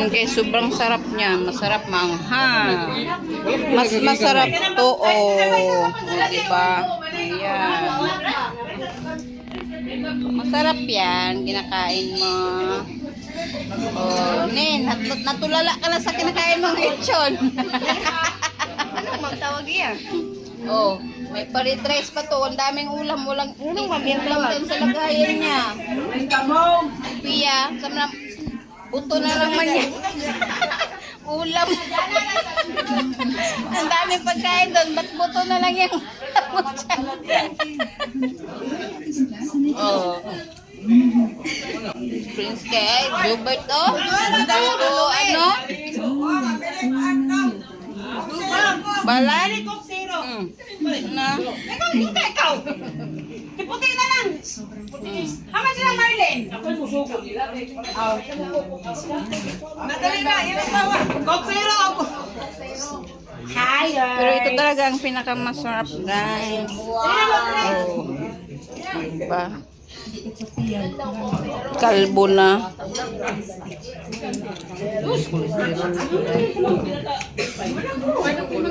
Okay, sobrang sarap niya. Masarap maanghang. Mas masarap to, oh. Diba? Ayan. Masarap yan. Kinakain mo. Oh, Nen, natulala ka na sa kinakain mong lechon. Anong magtawag yan? Oh, may paritres pa to. Ang daming ulam. Walang ulam din sa lagayan niya. Pia, sama buto na naman yan. Ulam. Ang daming pagkain doon. Ba't buto na lang yan? Oh. Prince kay Jubert, oh. Puro ano? Balan? Na? Ikaw! Puti na lang! Hama sila Marlene! Madali na, ilan bawa? Coke zero ako! Pero ito talaga ang pinakamasarap, guys. Oh. Diba? Kalbo na.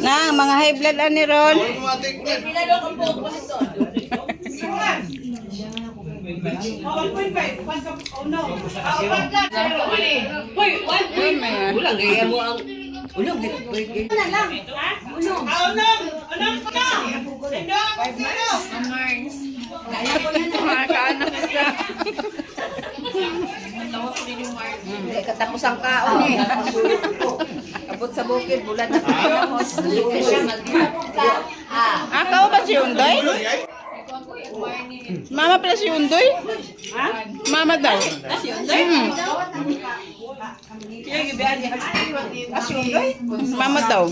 Na, mga high blood ani ron. Katapos ang kaon eh. Abot sa bukid, bulan na tayo. Ah, kao ba si Undoy? Mama pala si Undoy? Ha? Mama daw. Si Undoy? Kaya gibihan niya. Si Undoy? Mama daw.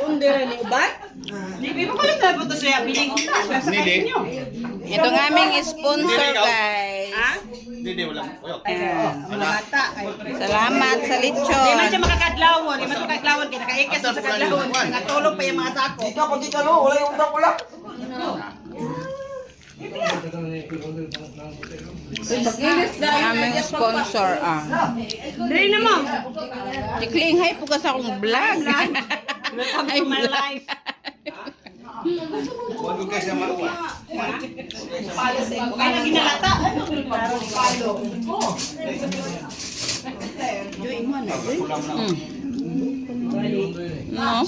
Undoy ni Ubat? Hindi ba kayo napunta siya? Biling kita. Sa inyo. Ito ng aming sponsor, guys. Ha? Hindi, wala. Ayan. Mga bata. Salamat sa Hindi man lechon. siya makakadlawon. Hindi man makakadlawon. Kaya nakaikas sa kadlawon. Natulog pa yung mga sako. Ikaw, pag ikaw, wala yung utang wala. Aming sponsor, ah. Dali na mo. Tikling, hay po ka sa akong vlog. Welcome to my life. Huwag ko kayo sa makuha. Kaya na ginalata. No?